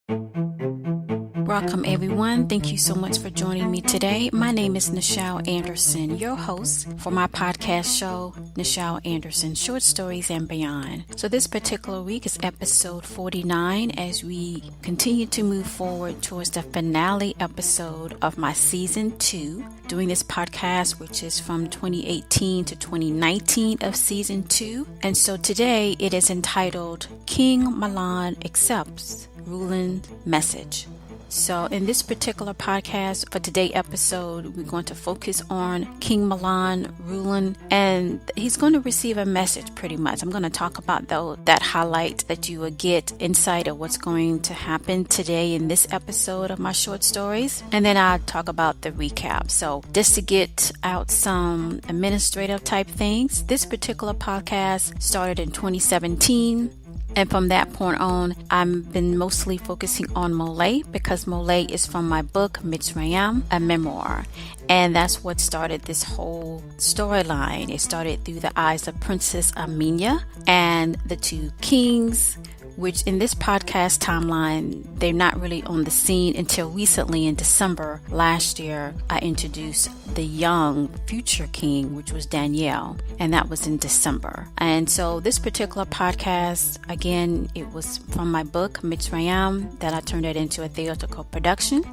Welcome everyone. Thank you so much for joining me today. My name is Nichel Anderson, your host for my podcast show, Nichel Anderson, Short Stories and Beyond. So this particular week is episode 49 as we continue to move forward towards the finale episode of my season 2, doing this podcast, which is from 2018 to 2019 of season 2. And so today it is entitled King Mahlon Accepts Rulen Message. So in this particular podcast for today's episode, we're going to focus on King Mahlon, Rulen, and he's going to receive a message pretty much. I'm going to talk about that highlight that you will get insight of what's going to happen today in this episode of my short stories. And then I'll talk about the recap. So just to get out some administrative type things, this particular podcast started in 2017. And from that point on, I've been mostly focusing on MOLIAE because MOLIAE is from my book, Mitsrayim, a Memoir. And that's what started this whole storyline. It started through the eyes of Princess Amina and the two kings, which in this podcast timeline, they're not really on the scene until recently in December last year. I introduced the young future king, which was Daniel, and that was in December. And so this particular podcast, again, it was from my book, Mitsrayim, that I turned it into a theatrical production.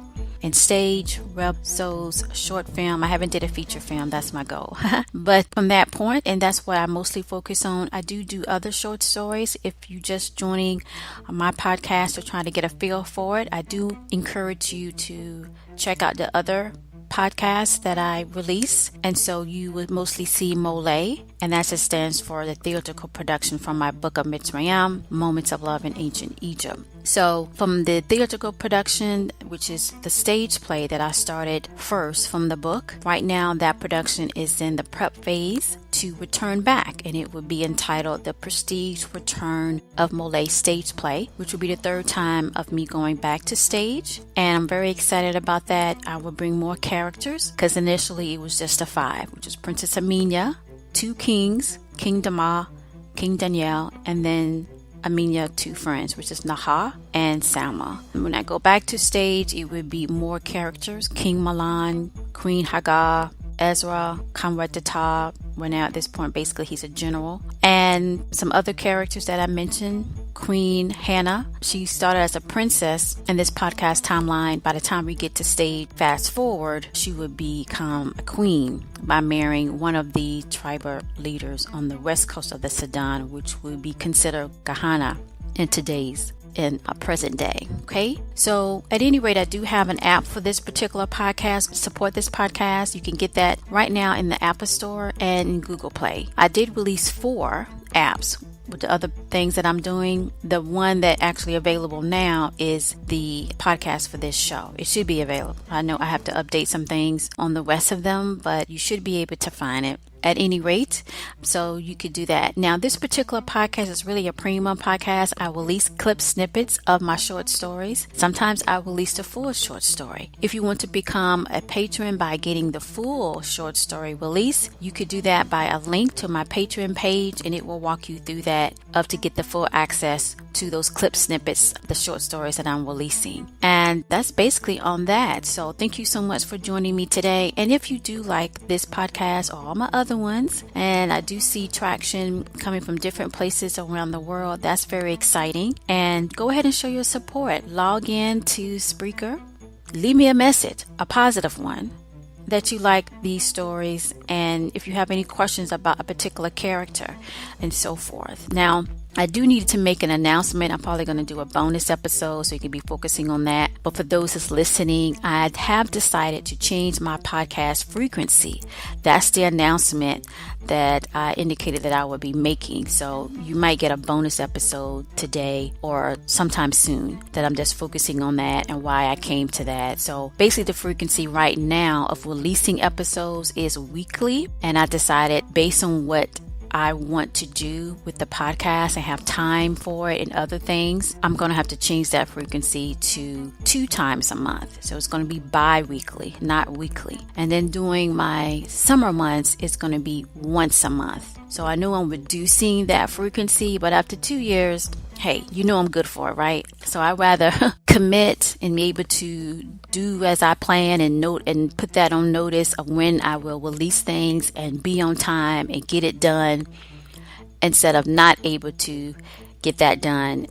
And stage, websodes, short film. I haven't did a feature film. That's my goal. But from that point, and that's what I mostly focus on, I do other short stories. If you're just joining my podcast or trying to get a feel for it, I do encourage you to check out the other podcasts that I release. And so you would mostly see MOLIAE, and that just stands for the theatrical production from my book of Mitsrayim, Moments of Love in Ancient Egypt. So from the theatrical production, which is the stage play that I started first from the book, right now that production is in the prep phase to return back, and it would be entitled The Prestige Return of MOLIAE Stage Play, which will be the third time of me going back to stage. And I'm very excited about that. I will bring more characters because initially it was just a 5, which is Princess Amina, 2 kings, King Dama, King Daniel, and then Amina 2 friends, which is Naha and Salma. And when I go back to stage, it would be more characters: King Mahlon, Queen Hagar, Ezra, Comrade Tatab. Well, now at this point, basically he's a general, and some other characters that I mentioned. Queen Hannah, she started as a princess in this podcast timeline. By the time we get to stage, fast forward, she would become a queen by marrying one of the tribal leaders on the west coast of the Sudan, which would be considered Ghana in a present day. Okay, so at any rate, I do have an app for this particular podcast. Support this podcast. You can get that right now in the Apple Store and in Google Play. I did release 4 apps with the other things that I'm doing. The one that actually available now is the podcast for this show. It should be available. I know I have to update some things on the rest of them, but you should be able to find it at any rate, so you could do that. Now, this particular podcast is really a premium podcast. I release clip snippets of my short stories. Sometimes I release the full short story. If you want to become a patron by getting the full short story release, you could do that by a link to my Patreon page, and it will walk you through that to get the full access to those clip snippets, the short stories that I'm releasing. And that's basically on that. So thank you so much for joining me today. And if you do like this podcast or all my other ones, and I do see traction coming from different places around the world, that's very exciting. And go ahead and show your support. Log in to Spreaker. Leave me a message, a positive one, that you like these stories, and if you have any questions about a particular character and so forth. Now, I do need to make an announcement. I'm probably going to do a bonus episode so you can be focusing on that. But for those that's listening, I have decided to change my podcast frequency. That's the announcement that I indicated that I would be making. So you might get a bonus episode today or sometime soon that I'm just focusing on that and why I came to that. So basically the frequency right now of releasing episodes is weekly. And I decided based on what I want to do with the podcast and have time for it and other things, I'm going to have to change that frequency to 2 times a month. So it's going to be bi-weekly, not weekly. And then during my summer months, it's going to be once a month. So I know I'm reducing that frequency, but after 2 years, hey, you know I'm good for it, right? So I'd rather commit and be able to do as I plan and note and put that on notice of when I will release things and be on time and get it done, instead of not able to get that done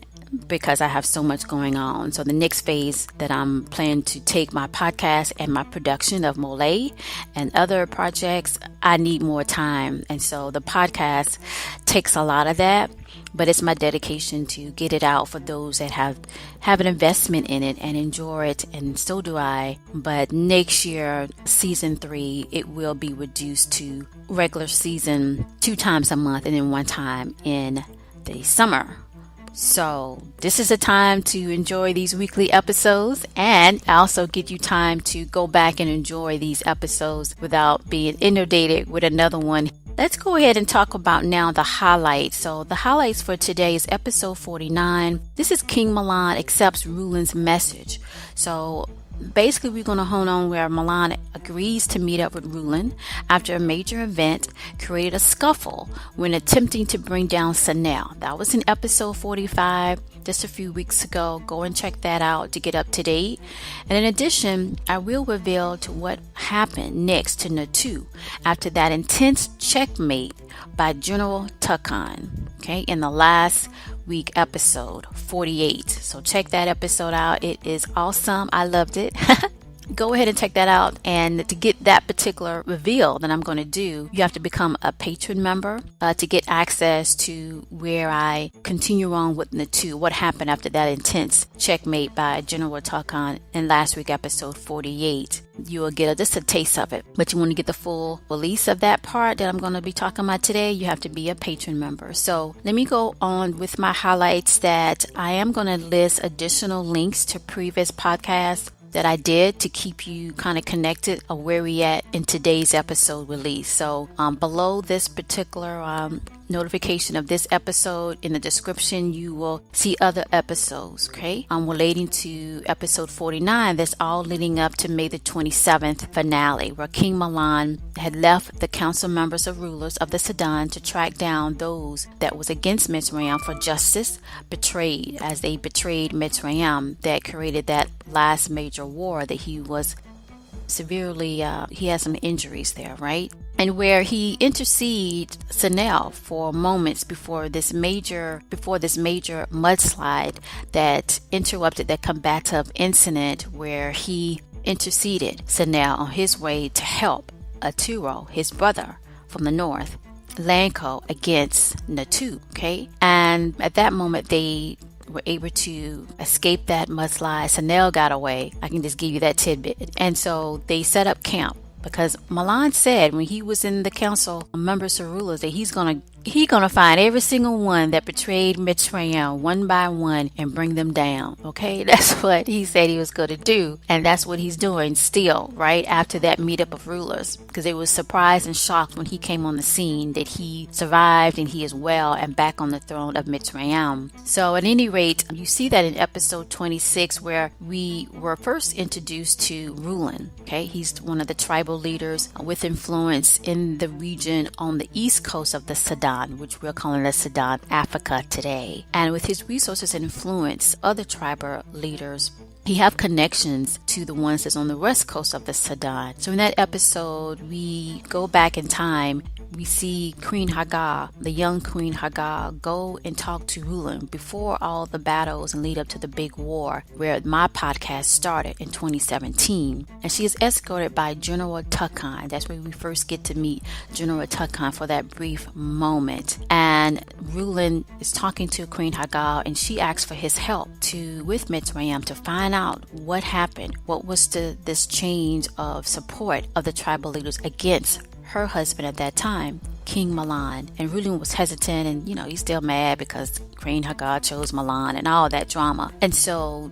because I have so much going on. So the next phase that I'm planning to take my podcast and my production of MOLIAE and other projects, I need more time. And so the podcast takes a lot of that, but it's my dedication to get it out for those that have an investment in it and enjoy it, and so do I. But next year, season 3, it will be reduced to regular season 2 times a month and then 1 time in the summer. So this is a time to enjoy these weekly episodes, and also give you time to go back and enjoy these episodes without being inundated with another one. Let's go ahead and talk about now the highlights. So the highlights for today is episode 49. This is King Mahlon accepts Rulen's message. So basically, we're going to hone on where Mahlon agrees to meet up with Rulen after a major event created a scuffle when attempting to bring down Sanel. That was in episode 45, just a few weeks ago. Go and check that out to get up to date. And in addition, I will reveal to what happened next to Natu after that intense checkmate by General Tucson, okay, in the last week episode 48. So check that episode out. It is awesome. I loved it. Go ahead and check that out. And to get that particular reveal that I'm going to do, you have to become a patron member to get access to where I continue on with Natu, what happened after that intense checkmate by General Tucson in last week episode 48. You will get just a taste of it, but you want to get the full release of that part that I'm going to be talking about today, you have to be a patron member. So let me go on with my highlights. That I am going to list additional links to previous podcasts that I did to keep you kind of connected of where we at in today's episode release. So below this particular notification of this episode, in the description, you will see other episodes, okay? Relating to episode 49, that's all leading up to May the 27th finale, where King Mahlon had left the council members of rulers of the Sudan to track down those that was against Mitsrayim for justice, betrayed, as they betrayed Mitsrayim, that created that last major war that he was severely, he had some injuries there, right? And where he interceded Sanel for moments before this major mudslide that interrupted that combative incident, where he interceded Sanel on his way to help Aturo, his brother from the north, Lanko, against Natu, okay? And at that moment, they were able to escape that mudslide. Sanel got away. I can just give you that tidbit. And so they set up camp, because Mahlon said when he was in the council members of rulers that he's gonna find every single one that betrayed Mitsrayim one by one and bring them down. Okay, that's what he said he was going to do, and that's what he's doing still, right after that meetup of rulers, because they were surprised and shocked when he came on the scene that he survived and he is well and back on the throne of Mitsrayim. So at any rate, you see that in episode 26, where we were first introduced to Rulen. Okay, he's one of the tribal leaders with influence in the region on the east coast of the Sudan, which we're calling the Sudan, Africa today. And with his resources and influence, other tribal leaders, he have connections to the ones that's on the west coast of the Sudan. So in that episode, we go back in time. We see Queen Hagar, the young Queen Hagar, go and talk to Rulen before all the battles and lead up to the big war where my podcast started in 2017. And she is escorted by General Tucson. That's where we first get to meet General Tucson for that brief moment. And Rulen is talking to Queen Hagar, and she asks for his help with Mitsrayim to find out what happened. What was this change of support of the tribal leaders against her husband at that time, King Mahlon. And Rulen was hesitant, and he's still mad because Queen Hagar chose Mahlon and all that drama. And so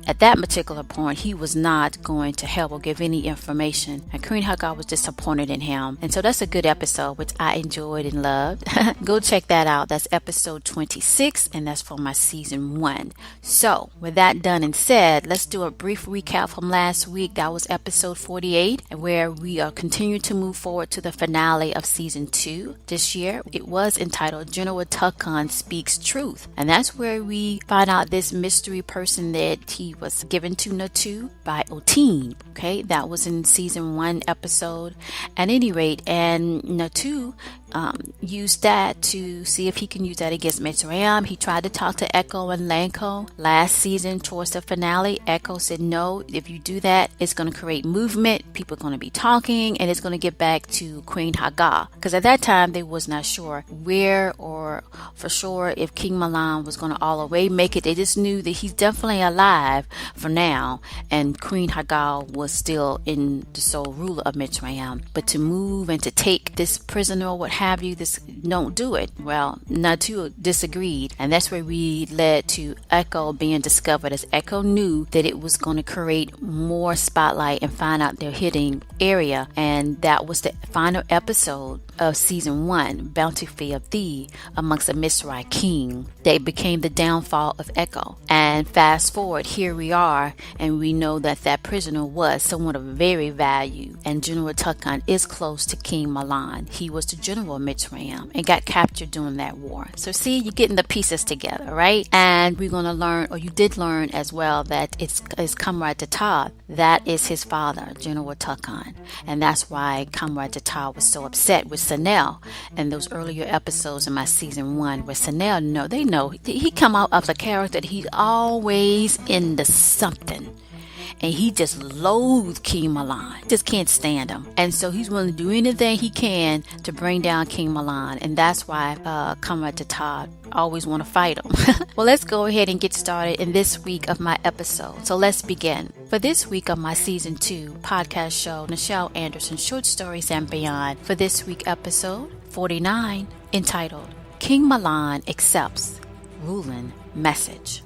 at that particular point, he was not going to help or give any information. And Queen Hagar was disappointed in him. And so that's a good episode, which I enjoyed and loved. Go check that out. That's episode 26, and that's for my season 1. So with that done and said, let's do a brief recap from last week. That was episode 48, where we are continuing to move forward to the finale of season 2 this year. It was entitled General Tuckan Speaks Truth. And that's where we find out this mystery person that he was given to Natu by Oteen. Okay, that was in season 1 episode. At any rate, and Natu used that to see if he can use that against Mitsrayim. He tried to talk to Echo and Lanko last season towards the finale. Echo said, no, if you do that, it's going to create movement. People are going to be talking, and it's going to get back to Queen Hagar. Because at that time, they was not sure where or for sure if King Mahlon was going to all the way make it. They just knew that he's definitely alive for now, and Queen Hagar was still in the sole ruler of Mitsrayim. But to move and to take this prisoner or what have you, this don't do it. Well, Natu disagreed, and that's where we led to Echo being discovered, as Echo knew that it was going to create more spotlight and find out their hidden area. And that was the final episode of season 1, Bountiful of Thee, amongst the Mitsrayim king. They became the downfall of Echo. And fast forward, here we are, and we know that that prisoner was someone of very value, and General Tuckan is close to King Mahlon. He was the general of Mitsrayim and got captured during that war. So see, you're getting the pieces together, right? And we're going to learn, or you did learn as well, that it's Comrade detur. That is his father, General Tuckan. And that's why Comrade detur was so upset with Sanel in those earlier episodes in my season 1, where Sanel, they know he come out of the character that he's always into something. And he just loathed King Mahlon. Just can't stand him. And so he's willing to do anything he can to bring down King Mahlon. And that's why Comrade detur always want to fight him. Well, let's go ahead and get started in this week of my episode. So let's begin. For this week of my season 2 podcast show, Nichel Anderson, Short Stories and Beyond, for this week episode 49, entitled King Mahlon Accepts Rulen Message.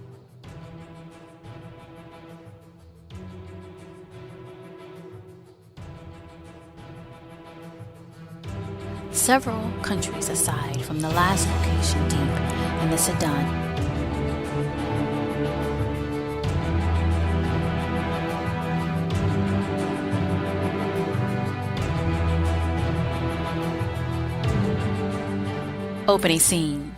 Several countries aside from the last location deep in the Sudan, opening scene.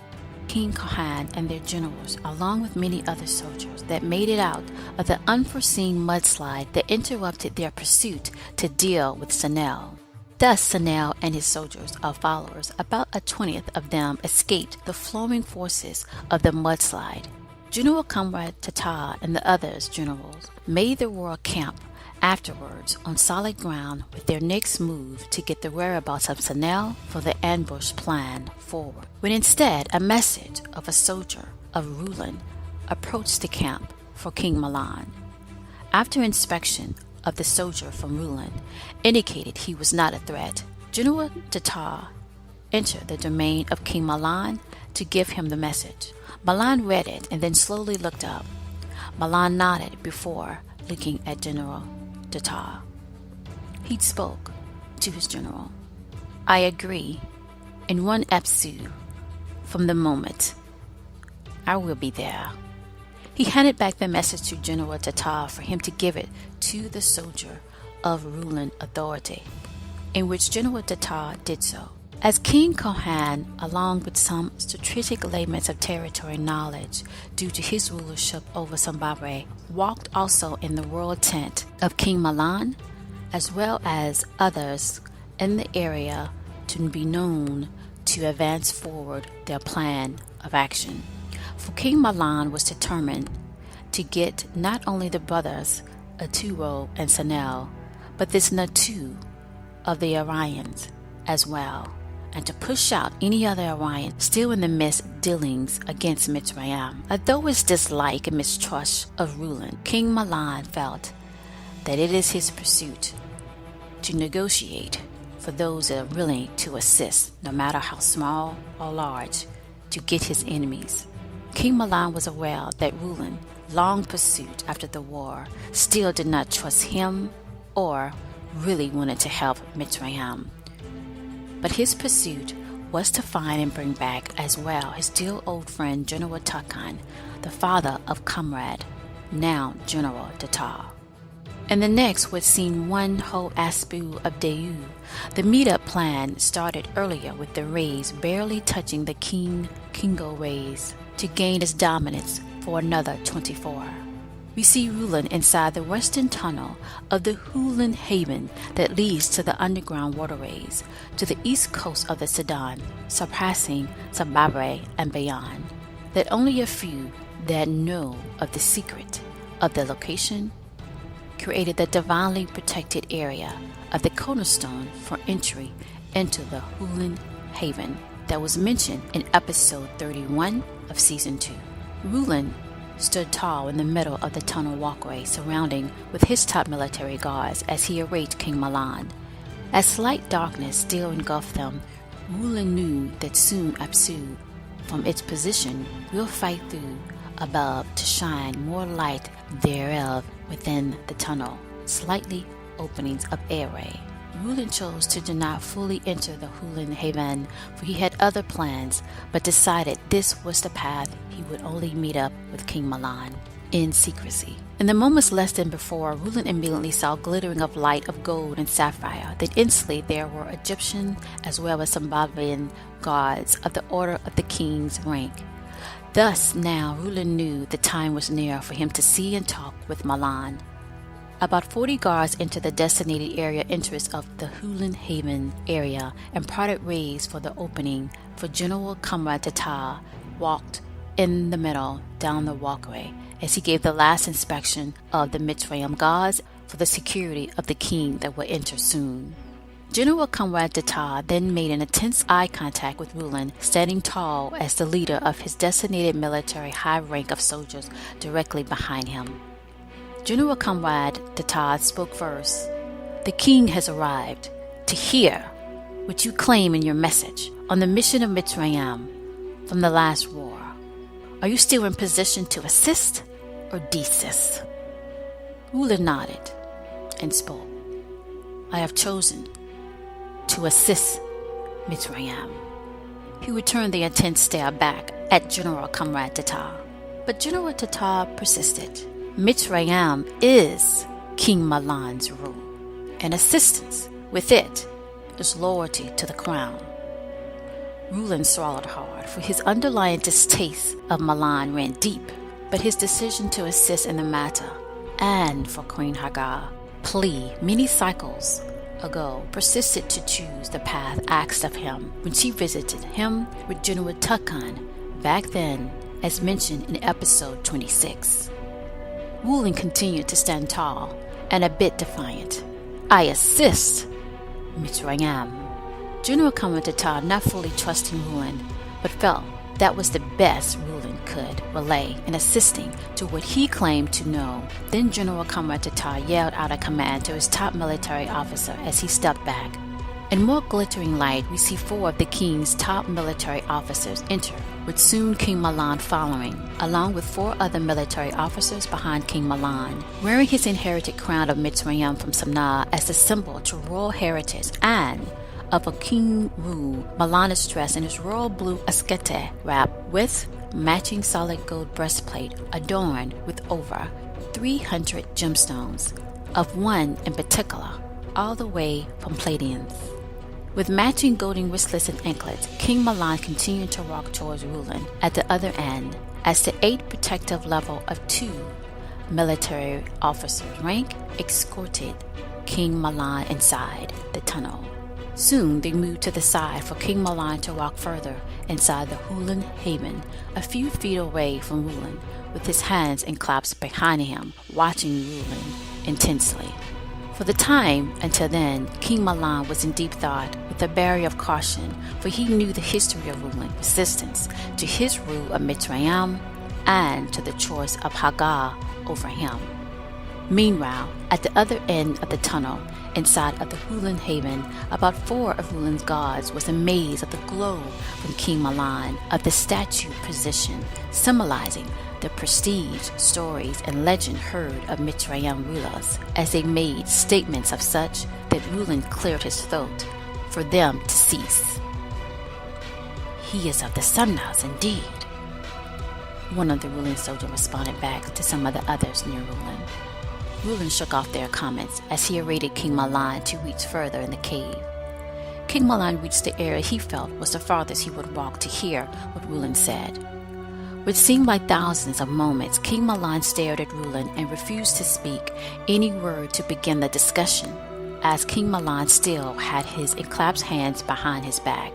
King Mahlon and their generals, along with many other soldiers that made it out of the unforeseen mudslide that interrupted their pursuit to deal with Sanel. Thus, Sanel and his soldiers or followers, about a 20th of them, escaped the flowing forces of the mudslide. General Comrade detur and the others generals made the royal camp afterwards on solid ground with their next move to get the whereabouts of Sanel for the ambush plan forward. When instead a message of a soldier of Rulen approached the camp for King Mahlon. After inspection of the soldier from Rulen indicated he was not a threat, General detur entered the domain of King Mahlon to give him the message. Mahlon read it and then slowly looked up. Mahlon nodded before looking at General detur. He spoke to his general. I agree. In one epsu from the moment, I will be there. He handed back the message to General detur for him to give it to the soldier of Rulen authority, in which General detur did so. As King Mahlon, along with some strategic elements of territory knowledge due to his rulership over Zimbabwe, walked also in the royal tent of King Mahlon, as well as others in the area to be known to advance forward their plan of action. For King Mahlon was determined to get not only the brothers Arturo and Sanel, but this Natu of the Orions as well, and to push out any other Orion still in the midst of dealings against Mitsrayim. Although his dislike and mistrust of Rulen, King Mahlon felt that it is his pursuit to negotiate for those that are willing to assist, no matter how small or large, to get his enemies. King Mahlon was aware that Rulen long pursuit after the war, still did not trust him or really wanted to help Mitsrayim. But his pursuit was to find and bring back as well his dear old friend General Tukan, the father of Comrade, now General Detur. And the next would seem one whole aspu of detur. The meetup plan started earlier with the rays barely touching the Kingo rays to gain its dominance for another 24. We see Rulen inside the western tunnel of the Rulen Haven that leads to the underground waterways to the east coast of the Sudan, surpassing Zimbabwe and beyond. That only a few that know of the secret of the location created the divinely protected area of the cornerstone for entry into the Rulen Haven that was mentioned in episode 31 of season 2. Rulen stood tall in the middle of the tunnel walkway, surrounding with his top military guards as he awaited King Mahlon. As slight darkness still engulfed them, Rulen knew that soon Apsu, from its position, will fight through above to shine more light thereof within the tunnel, slightly openings of airway. Rulen chose to not fully enter the Rulen Haven, for he had other plans, but decided this was the path he would only meet up with King Mahlon in secrecy. In the moments less than before, Rulen immediately saw glittering of light of gold and sapphire. Then instantly there were Egyptian as well as Zimbabwean guards of the order of the king's rank. Thus now Rulen knew the time was near for him to see and talk with Mahlon. About 40 guards entered the designated area entrance of the Rulen Haven area and prodded rays for the opening, for General Comrade Detur walked in the middle down the walkway as he gave the last inspection of the Mitsrayim guards for the security of the king that would enter soon. General Comrade Detur then made an intense eye contact with Rulen, standing tall as the leader of his designated military high rank of soldiers directly behind him. General Comrade Detur spoke first. The king has arrived to hear what you claim in your message on the mission of Mitsrayim from the last war. Are you still in position to assist or desist? Rulen nodded and spoke. I have chosen to assist Mitsrayim. He returned the intense stare back at General Comrade Detur. But General Detur persisted. Mitsrayim is King Mahlon's rule, and assistance with it is loyalty to the crown. Rulen swallowed hard, for his underlying distaste of Mahlon ran deep, but his decision to assist in the matter, and for Queen Hagar, plea many cycles ago, persisted to choose the path asked of him when she visited him with General Tukan back then, as mentioned in episode 26. Rulen continued to stand tall and a bit defiant. I assist Mitsrayim. General Comrade Detur not fully trusting Rulen, but felt that was the best Rulen could relay in assisting to what he claimed to know. Then General Comrade Detur yelled out a command to his top military officer as he stepped back. In more glittering light, we see 4 of the king's top military officers enter, with soon King Mahlon following, along with 4 other military officers behind King Mahlon, wearing his inherited crown of Mitsrayim from Sanel as the symbol to royal heritage and of a king rule. Mahlon is dressed in his royal blue askete wrap with matching solid gold breastplate adorned with over 300 gemstones, of one in particular, all the way from Palladians. With matching golden wristlets and anklets, King Mahlon continued to walk towards Rulen at the other end, as the 8 protective level of 2 military officers' rank escorted King Mahlon inside the tunnel. Soon they moved to the side for King Mahlon to walk further inside the Rulen Haven, a few feet away from Rulen, with his hands enclasped behind him, watching Rulen intensely. For the time until then, King Mahlon was in deep thought, with a barrier of caution, for he knew the history of Rulen's resistance to his rule of Mitsrayim and to the choice of Hagar over him. Meanwhile, at the other end of the tunnel, inside of the Rulen haven, about 4 of Rulen's guards was amazed at the glow from King Mahlon of the statue position, symbolizing the prestige, stories, and legend heard of Mitsrayim rulers, as they made statements of such that Rulen cleared his throat for them to cease. "He is of the Sanels indeed," one of the Rulen soldiers responded back to some of the others near Rulen. Rulen shook off their comments as he awaited King Mahlon to reach further in the cave. King Mahlon reached the area he felt was the farthest he would walk to hear what Rulen said. Which seemed like thousands of moments, King Mahlon stared at Rulen and refused to speak any word to begin the discussion, as King Mahlon still had his clasped hands behind his back.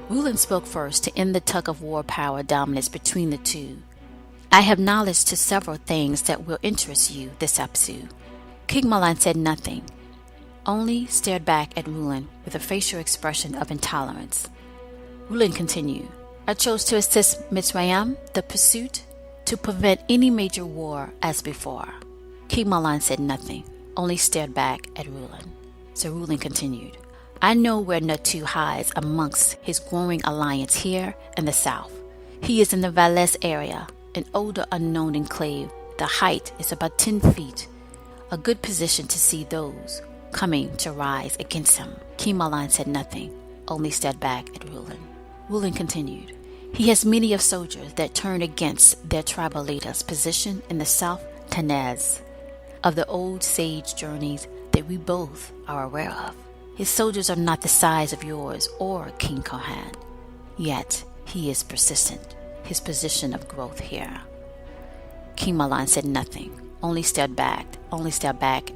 Rulen spoke first to end the tug-of-war power dominance between the two. "I have knowledge to several things that will interest you this episode." King Mahlon said nothing, only stared back at Rulen with a facial expression of intolerance. Rulen continued, "I chose to assist Mitsrayim, the pursuit, to prevent any major war as before." King Mahlon said nothing, only stared back at Rulen. So Rulen continued, "I know where Detur hides amongst his growing alliance here in the south. He is in the Valais area, an older unknown enclave. The height is about 10 feet, a good position to see those coming to rise against him." King Mahlon said nothing, only stared back at Rulen. Rulen continued, "He has many of soldiers that turn against their tribal leaders' position in the south Tanez of the old sage journeys that we both are aware of. His soldiers are not the size of yours or King Kohan, yet he is persistent, his position of growth here." King Mahlon said nothing, only stared back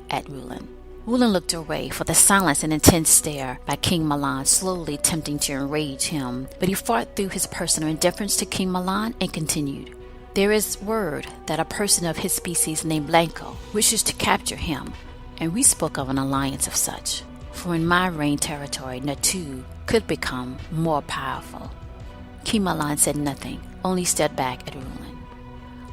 at Rulen. Rulen looked away, for the silence and intense stare by King Mahlon slowly tempting to enrage him, but he fought through his personal indifference to King Mahlon and continued, "There is word that a person of his species named Blanco wishes to capture him, and we spoke of an alliance of such, for in my reign territory Detur could become more powerful." King Mahlon said nothing, only stared back at Rulen.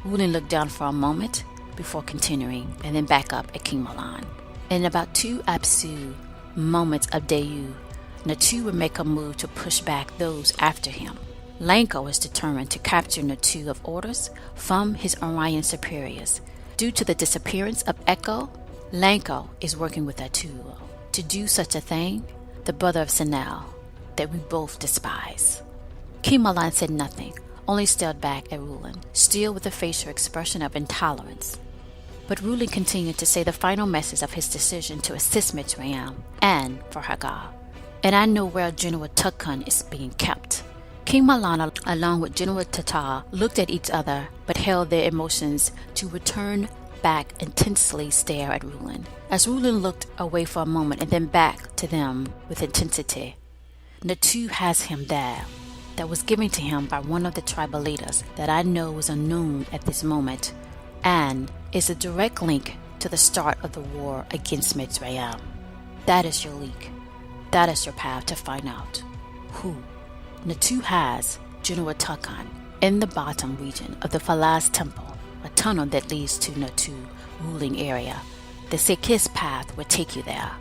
Rulen looked down for a moment before continuing, and then back up at King Mahlon. In about 2 absolute moments of detur, Detur would make a move to push back those after him. Blanco is determined to capture Detur of orders from his Orion superiors. Due to the disappearance of Echo, Blanco is working with Detur to do such a thing, the brother of Sanel, that we both despise. King Mahlon said nothing, only stared back at Rulen, still with a facial expression of intolerance. But Rulen continued to say the final message of his decision to assist Mitsrayim and for Hagar. "And I know where General Tukun is being kept." King Mahlon, along with General Tatar, looked at each other but held their emotions to return back intensely stare at Rulen. As Rulen looked away for a moment and then back to them with intensity, "Detur has him there. That was given to him by one of the tribal leaders that I know is unknown at this moment, and is a direct link to the start of the war against Mitsrayim. That is your leak. That is your path to find out who Detur has General Tukun in the bottom region of the Falaz Temple, a tunnel that leads to Detur ruling area. The Sekis path will take you there.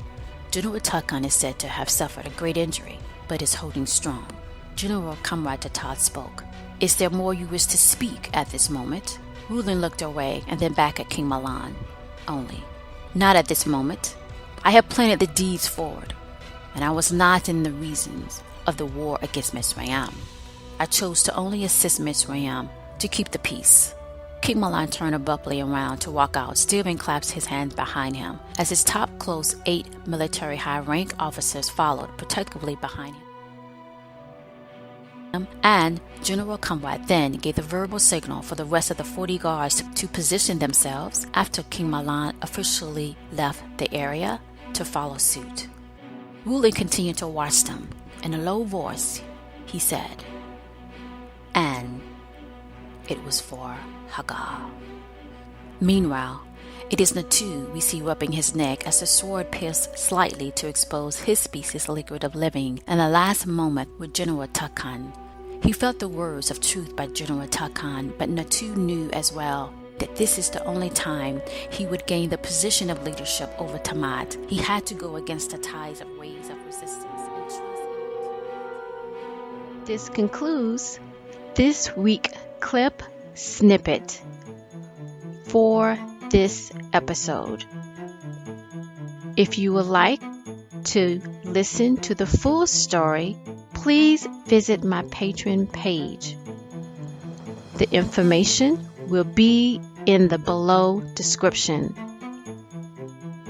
General Tukun is said to have suffered a great injury, but is holding strong." General Comrade Tatar spoke. "Is there more you wish to speak at this moment?" Rulen looked away and then back at King Mahlon. Only, "Not at this moment. I have planted the deeds forward, and I was not in the reasons of the war against Mitsrayim. I chose to only assist Mitsrayim to keep the peace." King Mahlon turned abruptly around to walk out, still and clasped his hands behind him, as his top close 8 military high-rank officers followed protectively behind him. And General Comrade then gave the verbal signal for the rest of the 40 guards to position themselves after King Mahlon officially left the area to follow suit. Rulen continued to watch them. In a low voice, he said, "And it was for Hagar." Meanwhile, it is Detur we see rubbing his neck as the sword pierced slightly to expose his species' liquid of living in the last moment with General Tukun. He felt the words of truth by General Tukun, but Detur knew as well that this is the only time he would gain the position of leadership over Tamat. He had to go against the tides of waves of resistance and trust. This concludes this week clip snippet for this episode. If you would like to listen to the full story, please visit my Patreon page. The information will be in the below description.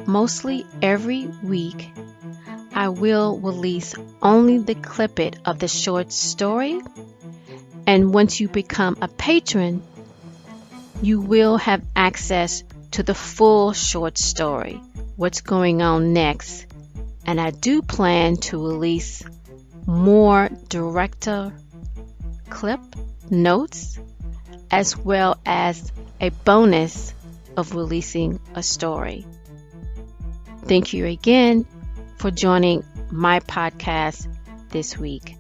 Mostly every week, I will release only the clippet of the short story, and once you become a patron, you will have access to the full short story, what's going on next, and I do plan to release more director clip notes as well as a bonus of releasing a story. Thank you again for joining my podcast this week.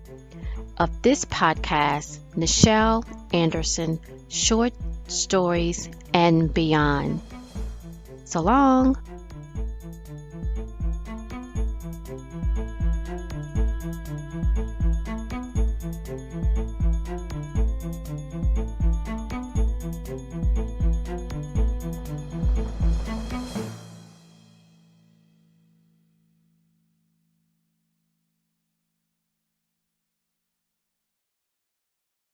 Of this podcast, Nichel Anderson, Short Stories and Beyond. So long.